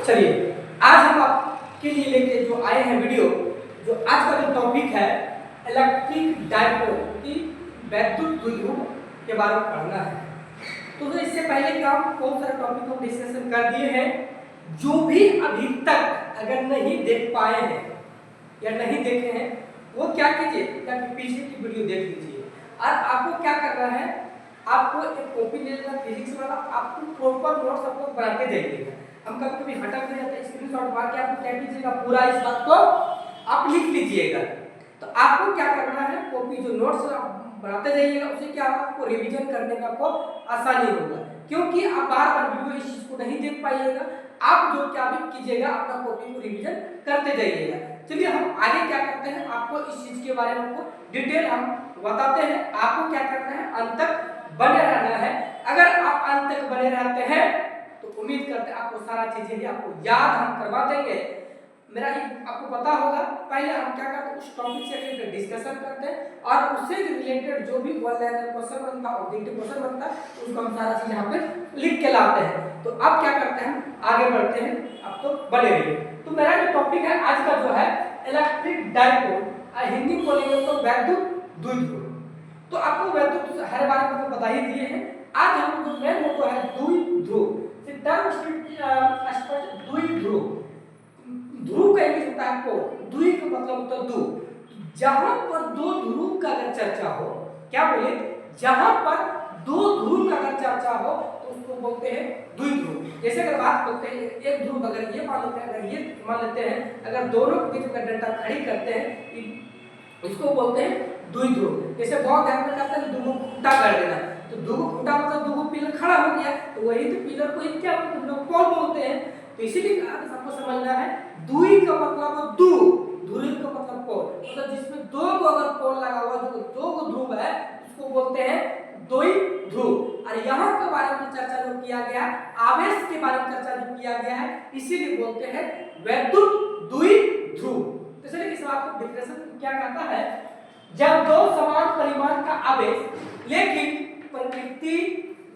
चलिए आज हम आपके लिए लेके जो आए हैं वीडियो, जो आज का जो टॉपिक है इलेक्ट्रिक डायपोल की वैद्युत द्विध्रुव के बारे में पढ़ना है। तो इससे पहले कि हम कौन सा टॉपिक हम डिस्कशन कर दिए हैं, जो भी अभी तक अगर नहीं देख पाए हैं या नहीं देखे हैं वो क्या कीजिए, ताकि पीछे की वीडियो देख लीजिए। और आपको क्या करना है, आपको एक कॉपी ले लेना फिजिक्स वाला, आपको प्रॉपर नोट्स आपको बनाते जाइएगा। हम कभी कभी हटक नहीं जाते, स्क्रीनशॉट मार के आपको क्या कीजिएगा, पूरा इस बात को आप लिख लीजिएगा। तो आपको क्या करना है, कॉपी जो नोट्स आप बनाते जाइएगा, उससे क्या आपको रिवीजन करने का आपको आसानी होगा, क्योंकि आप बार बार वीडियो इस चीज को नहीं देख पाइएगा। आप जो क्या भी कीजिएगा, अपना कॉपी को रिवीजन करते जाइएगा। चलिए हम आगे क्या करते हैं, आपको इस चीज के बारे में आपको डिटेल हम बताते हैं। आपको क्या करना है, अंत तक बने रहना है। अगर आप अंत तक बने रहते हैं तो उम्मीद करते हैं आपको सारा चीजें ही आपको याद हम करवा देंगे। मेरा ही आपको पता होगा, पहले हम क्या करते हैं, उस टॉपिक से रिलेटेड डिस्कशन करते हैं और उससे रिलेटेड जो भी वन लाइनर क्वेश्चन बनता है, ऑब्जेक्टिव क्वेश्चन बनता है, उसको हम सारा चीज यहाँ पे लिख के लाते हैं। तो अब क्या करते हैं, आगे बढ़ते हैं, अब तो बने रहिए। तो मेरा जो टॉपिक है आज का जो है इलेक्ट्रिक डायपोल, हिंदी में बोलेंगे तो वैद्युत द्विध्रुव। तो आपको वैद्युत हर बार में बता ही दिए हैं। आज हम जो मेन मोटो है द्विध्रुव, टर्म स्पष्ट द्विध्रुव। ध्रुव का इंग्लिश होता है पोल, द्वि का मतलब होता है दो। जहां पर दो ध्रुव का अगर चर्चा हो, क्या बोले, जहां पर दो ध्रुव का अगर चर्चा हो तो उसको बोलते हैं द्विध्रुव। जैसे अगर बात करते हैं एक ध्रुव, अगर ये मान लेते हैं, अगर ये मान लेते हैं, अगर दोनों के बीच में डंडा खड़ी करते हैं, इसको बोलते हैं द्विध्रुव। जैसे बहुत ध्यान में करते हैं दुगो खूंटा कर देना, तो दुगो खूंटा मतलब दुगो पिलर खड़ा हो गया, तो वही तो पिलर को ही क्या पोल बोलते हैं। तो इसीलिए सबको समझना है, द्वि का मतलब दो, ध्रुव का मतलब पोल, मतलब जिसमें दो को अगर पोल लगा हुआ, जो दो को ध्रुव है, उसको बोलते हैं द्विध्रुव। और यहाँ के बारे में चर्चा जो किया गया, आवेश के बारे में चर्चा जो किया गया है, इसीलिए बोलते हैं वैद्युत द्विध्रुव। तो चलिए इस बात को डिफरेंशिएशन क्या कहता है, जब दो समान परिमाण का आवेश लेकिन प्रकृति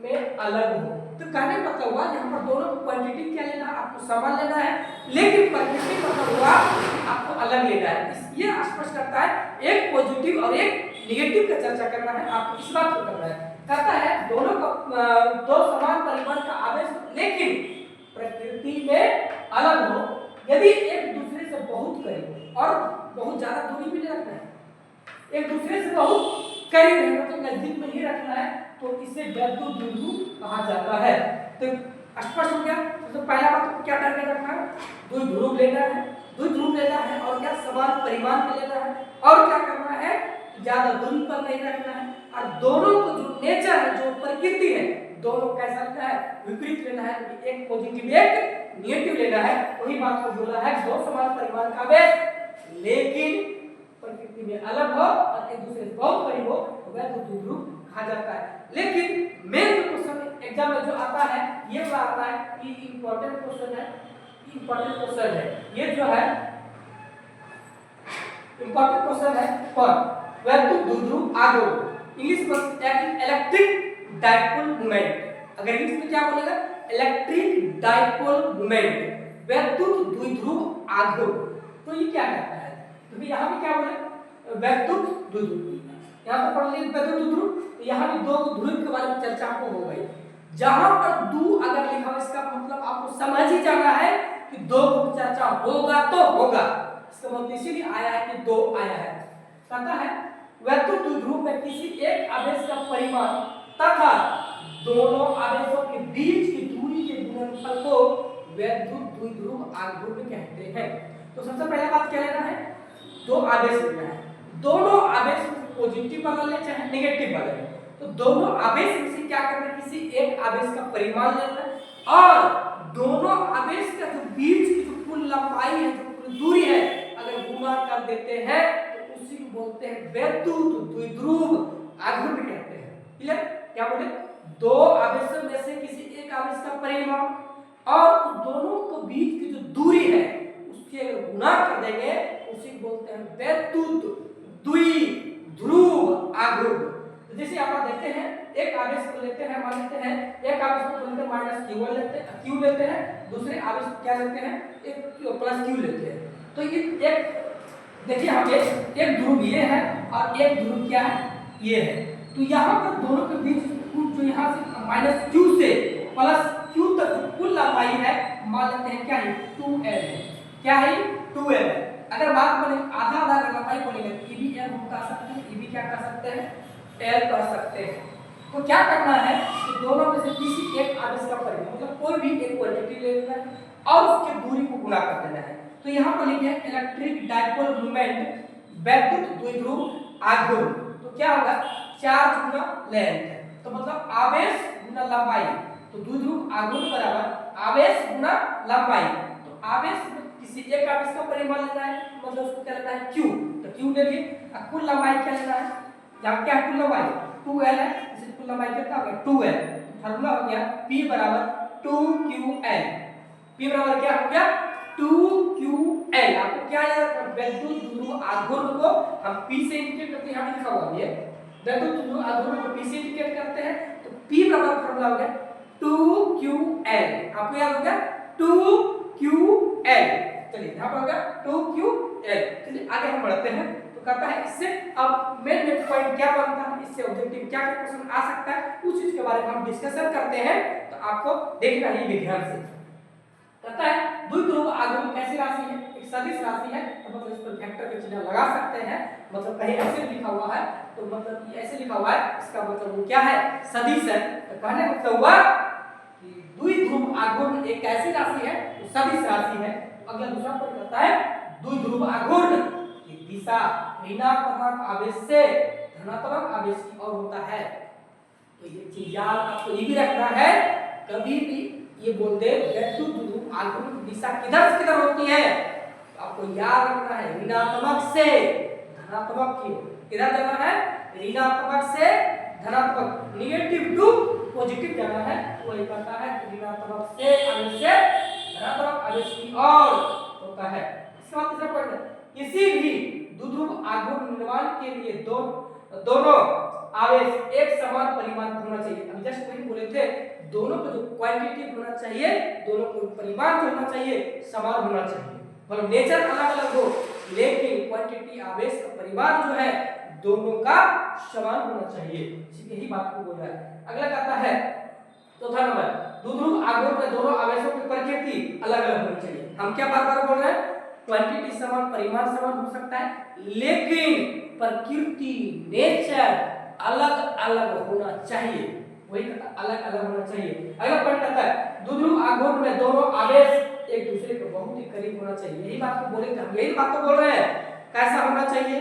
में अलग हो। तो कहने मतलब हुआ यहाँ पर दोनों क्वांटिटी क्या लेना है, आपको समान लेना है, लेकिन प्रकृति मतलब हुआ आपको अलग लेना है। ये स्पष्ट करता है, एक पॉजिटिव और एक नेगेटिव का चर्चा करना है, आपको इस बात को करना है। कहता है दोनों का दो समान परिमाण का आवेश लेकिन प्रकृति में अलग हो, यदि एक दूसरे से बहुत करीब और बहुत ज्यादा दूरी भी नहीं रखना है, एक दूसरे से बहुत करीब है, मतलब नजदीक में ही रखना है, तो इसे वैद्युत द्विध्रुव कहा जाता है। तो स्पष्ट हो गया। तो पहला बात क्या करके रखना है, द्विध्रुव लेना है, द्विध्रुव लेना है, और क्या समान परिमाण में लेना है, और क्या करना है, ज्यादा दूरी पर नहीं रखना है, और दोनों को जो नेचर है, जो प्रकृति है, दोनों कैसा लेना है, विपरीत लेना है, एक पॉजिटिव एक नेगेटिव लेना है। वही बात को बोला है, दो समान परिमाण का आवेश लेकिन प्रकृति में अलग हो और एक दूसरे से बहुत करीब हो, तो वैद्युत द्विध्रुव कहा जाता है। लेकिन मेन क्वेश्चन एग्जाम में जो आता है, ये वाला आता है, ये इंपॉर्टेंट क्वेश्चन है, इंपॉर्टेंट क्वेश्चन है, ये जो है इंपॉर्टेंट क्वेश्चन है फॉर वैद्युत द्विध्रुव आगो। इंग्लिश में इलेक्ट्रिक डायपोल मोमेंट, अगर इंग्लिश में क्या बोलेगा, इलेक्ट्रिक डायपोल मोमेंट, वैद्युत द्विध्रुव आगो। तो ये क्या कहता है, तो यहाँ पे क्या बोले, वैद्युत द्विध्रुव, यहाँ पर पढ़ लीजिए वैद्युत द्विध्रुव, यहाँ भी दो ध्रुव के बारे में चर्चा आपको हो गई। जहां पर दो अगर लिखा हो, इसका मतलब आपको समझ ही जाना है कि दो की चर्चा होगा तो होगा, इसका मतलब इसीलिए आया है कि दो आया है। कहता है वैद्युत द्विध्रुव में किसी एक आवेश का परिमाण तथा दोनों आवेशों के बीच की दूरी के गुणनफल को वैद्युत द्विध्रुव आघूर्ण कहते हैं। तो सबसे पहला बात क्या लेना है, दो आवेश लेना है, दोनों आवेश पॉजिटिव बदल ले चाहे नेगेटिव बदल ले, तो दोनों आवेश में से क्या करना है, किसी एक आवेश का परिमाण लेना है, और दोनों आवेश का जो बीच की जो कुल लंबाई है, जो कुल दूरी है, अगर गुणा कर देते हैं तो उसी को बोलते हैं वैद्युत द्विध्रुव आघूर्ण कहते हैं। क्लियर, क्या बोले, दो आवेशों में से किसी एक आवेश का परिमाण और दोनों के बीच की जो दूरी है उसके अगर गुणा कर देंगे उसी को बोलते हैं वैद्युत द्विध्रुव आघूर्ण। तो जैसे आप देखते हैं, एक आवेश को लेते हैं, मान लेते हैं एक आवेश को बोलते हैं माइनस Q1 लेते हैं, Q लेते हैं, दूसरे आवेश क्या लेते हैं, एक प्लस Q लेते हैं। तो ये एक देखिए यहाँ पे एक ध्रुव ये है और एक ध्रुव क्या है, ये है। तो यहाँ पर दोनों के बीच जो यहाँ से माइनस Q से प्लस Q तक जो कुल लंबाई है मान लेते हैं क्या है, 2L है। क्या है, 2L है। अगर बात करें आधा आधा अगर लंबाई बोलेंगे तो ये भी L बता सकते हैं, ये भी क्या कर सकते हैं, L कर सकते हैं। तो क्या करना है कि दोनों में से किसी एक आवेश का परिमाण मतलब कोई भी एक क्वांटिटी ले लेना है और उसके दूरी को गुणा कर देना है। तो यहाँ पर लिखिए इलेक्ट्रिक डाइपोल मोमेंट वैद्युत द्विध्रुव आघूर्ण। तो क्या होगा, चार्ज गुना लेंथ, तो मतलब आवेश गुना लंबाई। तो द्विध्रुव आघूर्ण बराबर आवेश गुना लंबाई। तो आवेश किसी एक आवेश का परिमाण लेना है मतलब उसको क्या लेना है, Q। तो Q ले लिए, कुल लंबाई क्या लेना है, यहाँ क्या कुल लंबाई 2L है, इसे कुल लंबाई कितना हो गया 2L। फार्मूला हो गया P बराबर 2QL। P बराबर क्या हो गया 2QL। आपको क्या याद रखना, वैद्युत द्विध्रुव आघूर्ण को हम P से इंडिकेट करते हैं, यहाँ लिखा हुआ है वैद्युत द्विध्रुव आघूर्ण को P से इंडिकेट करते हैं। तो P बराबर फार्मूला हो गया 2QL। आपको याद हो गया 2QL। चलिए यहाँ पर हो गया 2QL। चलिए आगे हम बढ़ते हैं। तो कहता है इससे अब मेन पॉइंट क्या बनता है, इससे ऑब्जेक्टिव क्या क्या क्वेश्चन आ सकता है उस चीज के बारे में हम डिस्कशन करते हैं। तो आपको देखना है विज्ञान से। कहता है द्विध्रुव आघूर्ण कैसी राशि है, एक सदिश राशि है। तो मतलब इस पर वेक्टर का चिन्ह लगा सकते हैं, मतलब कहीं ऐसे लिखा हुआ है तो मतलब ये ऐसे लिखा हुआ है, इसका मतलब वो क्या है, सदिश है। तो कहने का मतलब हुआ कि द्विध्रुव आघूर्ण एक ऐसी राशि है जो सदिश राशि है। अगला दूसरा पॉइंट कहता है द्विध्रुव आघूर्ण की दिशा ऋणात्मक आवेश से धनात्मक आवेश की ओर होता है। तो ये चीज याद आपको ये भी रखना है, कभी भी ये बोलते वैद्युत द्विध्रुव आघूर्ण की दिशा किधर से किधर होती है, तो आपको याद रखना है ऋणात्मक से धनात्मक की ओर। किधर जाना है, ऋणात्मक से धनात्मक, नेगेटिव टू पॉजिटिव जाना है। तो वही कहता है ऋणात्मक से आवेश से धनात्मक आवेश की ओर होता है। इसके बाद तीसरा पॉइंट है किसी भी द्विध्रुव आघूर्ण निर्माण के लिए दोनों आवेश एक समान परिमाण होना चाहिए। अभी जस्ट वही बोले थे, दोनों का जो क्वांटिटी होना चाहिए, दोनों का परिमाण जो होना चाहिए समान होना चाहिए। मतलब नेचर अलग अलग हो लेकिन क्वांटिटी आवेश का परिमाण जो है दोनों का समान होना चाहिए। यही बात को बोल रहा है। अगला कहता है चौथा नंबर द्विध्रुव आघूर्ण में दोनों आवेशों की प्रकृति अलग अलग होनी चाहिए। हम क्या बार बार बोल रहे हैं, क्वांटिटी समान परिमाण समान हो सकता है लेकिन प्रकृति नेचर अलग अलग होना चाहिए। वही कहता अलग अलग होना चाहिए। अगला पॉइंट कहता है द्विध्रुव आघूर्ण में दोनों आवेश एक दूसरे के बहुत ही करीब होना चाहिए। यही बात को बोले थे हम, यही बात तो बोल रहे हैं। कैसा होना चाहिए,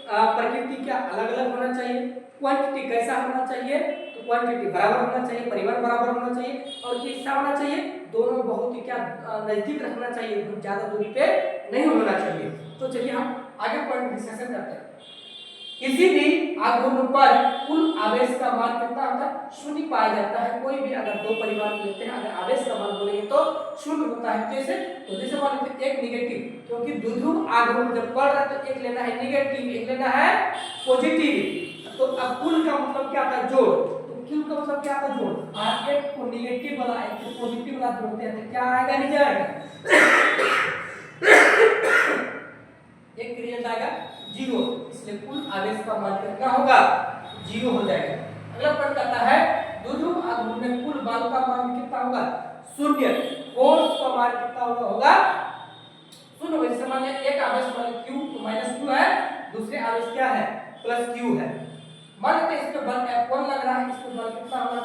प्रकृति क्या अलग अलग होना चाहिए, क्वांटिटी कैसा होना चाहिए, तो क्वांटिटी बराबर होना चाहिए, परिमाण बराबर होना चाहिए और कैसा होना चाहिए, दोनों बहुत ही क्या नजदीक रखना चाहिए, बहुत ज्यादा दूरी पे नहीं होना चाहिए। तो चलिए हम आगे पॉइंट डिस्कशन करते हैं। किसी भी आघूर्ण पर कुल आवेश का मान कितना होता है, शून्य पाया जाता है। कोई भी अगर दो परिमाण लेते हैं, अगर आवेश का मान बोलेंगे तो शून्य होता है। कैसे, तो जैसे मान लेते हैं एक नेगेटिव, क्योंकि द्विध्रुव आघूर्ण जब पढ़ रहे तो एक लेना है नेगेटिव, एक लेना है पॉजिटिव। तो अब कुल का मतलब क्या था, जोड़। तो कुल का मतलब क्या था, जोड़। और एक को नेगेटिव वाला एक को पॉजिटिव वाला जोड़ते हैं तो क्या आएगा, रिजल्ट। एक रिजल्ट आएगा 0, इसलिए कुल आवेश का मान कितना होगा, 0 हो जाएगा। अगला पॉइंट कहता है द्विध्रुव आघूर्ण में कुल बल का मान कितना होगा, 0। फोर्स का मान कितना होगा, 0। जैसे मान लिया एक आवेश मान q -q है, दूसरे आवेश क्या है, +q है। मान लेते हैं इस पे बल F1 लग रहा है, इस पे बल कितना होगा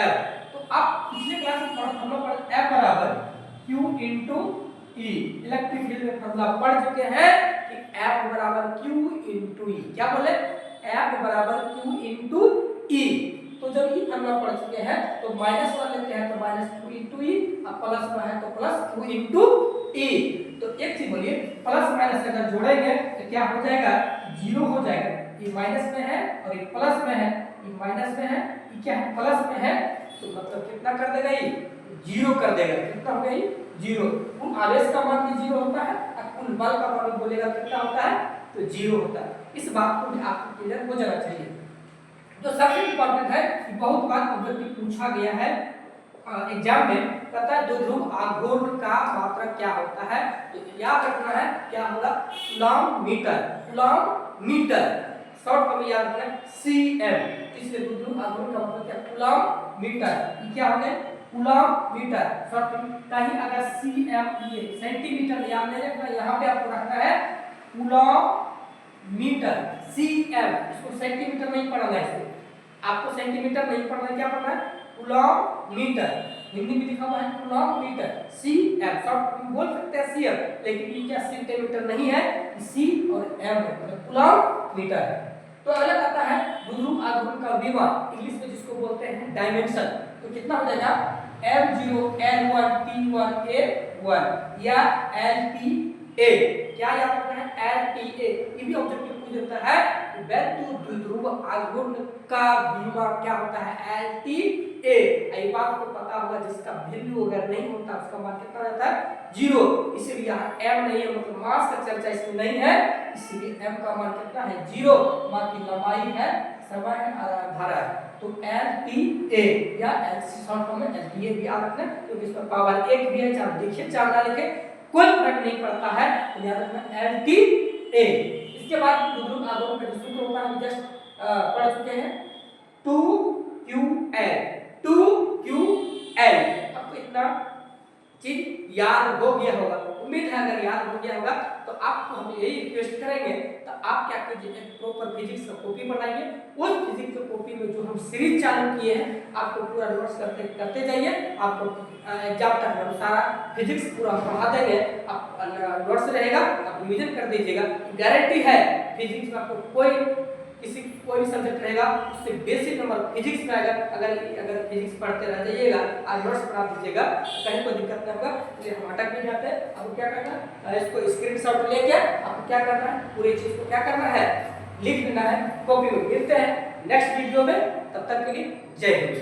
F। तो आप पिछले क्लास में हम लोग F बराबर q * E इलेक्ट्रिक फील्ड में फॉर्मूला पढ़ चुके हैं कि F बराबर q * E। क्या बोले, F बराबर q * E। तो जब ये फॉर्मूला पढ़ चुके हैं तो माइनस वाला लेते हैं तो -q * E, अब प्लस में है तो +q * E। तो एक चीज बोलिए, प्लस माइनस अगर जोड़ेंगे तो क्या हो जाएगा, 0 हो जाएगा। ये माइनस में है और ये प्लस में है, ये माइनस में है, ये क्या है, प्लस में है। तो मतलब कितना कर देगा, ये 0 कर देगा। कितना हो गया, ये 0। कुल आवेश का मान भी 0 होता है और कुल बल का मान बोलेगा कितना होता है, तो 0 होता है। इस बात को भी आपको क्लियर हो जाना चाहिए। तो सबसे इंपॉर्टेंट है कि बहुत बार ऑब्जेक्टिव पूछा गया है एग्जाम में कहता है द्विध्रुव आघूर्ण का मात्रक क्या होता है, तो याद रखना है क्या होगा, कूलॉम मीटर, शॉर्ट फॉर्म में याद रखना है सीएम। इसलिए द्विध्रुव आघूर्ण का मतलब क्या, कूलॉम मीटर। ये क्या हो गया, कूलॉम मीटर शॉर्ट फॉर्म। कहीं अगर सीएम ये सेंटीमीटर याद नहीं रखना, यहाँ पे आपको रखना है कूलॉम मीटर सीएम। इसको सेंटीमीटर नहीं पढ़ना है, इसको आपको सेंटीमीटर नहीं पढ़ना है, क्या पढ़ना है, कूलॉम मीटर। हिंदी में लिखा हुआ है कूलॉम मीटर सीएम, शॉर्ट बोल सकते हैं सीएम, लेकिन ये क्या सेंटीमीटर नहीं है, सी और एम है, मतलब कूलॉम मीटर है। तो अगला आता है द्विध्रुव आघूर्ण का विभव, इंग्लिश में जिसको बोलते हैं डायमेंशन। तो कितना हो जाएगा, m0 n1 t1 a1 या LTA। क्या याद रखना है, LTA। ये भी ऑब्जेक्टिव पूछ देता है वैद्युत द्विध्रुव आघूर्ण का विभव क्या होता है, LTA। ये बात को पता होगा, जिसका वैल्यू अगर नहीं होता उसका मान कितना रहता है, 0। इसीलिए यहाँ m नहीं है, मतलब मास का चर्चा इसमें नहीं है, इसलिए m का मान कितना है, 0। मास की लंबाई है, समय है, धारा है। तो LTA या LC शॉर्ट फॉर्म में LTA भी याद रखना, क्योंकि इसमें पावर 1 भी है, चाहे लिखे चाहे ना लिखे कोई फर्क नहीं पड़ता है, तो याद रखना LTA। इसके बाद द्विध्रुव आघूर्ण का जो सूत्र होता है हम जस्ट पढ़ चुके हैं, 2QL। आपको इतना चीज याद हो गया होगा, उम्मीद है अगर याद हो गया होगा तो आपको हम यही रिक्वेस्ट करेंगे, तो आप क्या कीजिए, एक प्रॉपर फिजिक्स का कॉपी बनाइए। उस फिजिक्स की कॉपी में जो हम सीरीज चालू किए हैं आपको पूरा नोट्स करते जाइए। आपको एग्जाम तक सारा फिजिक्स पूरा पढ़ा देंगे, आप नोट्स रहेगा, आप रिवीजन कर दीजिएगा। गारंटी है फिजिक्स में आपको कोई भी सब्जेक्ट रहेगा उससे बेसिक नंबर फिजिक्स में आएगा। अगर फिजिक्स पढ़ते रह जाइएगा, आज नोट्स बना दीजिएगा, कहीं कोई दिक्कत नहीं होगा। इसलिए हम अटक नहीं जाते। अब क्या करना है, इसको स्क्रीनशॉट लेके आपको क्या करना है, पूरी चीज को क्या करना है, लिख लेना है कॉपी में। मिलते हैं नेक्स्ट वीडियो में, तब तक के लिए जय हिंद।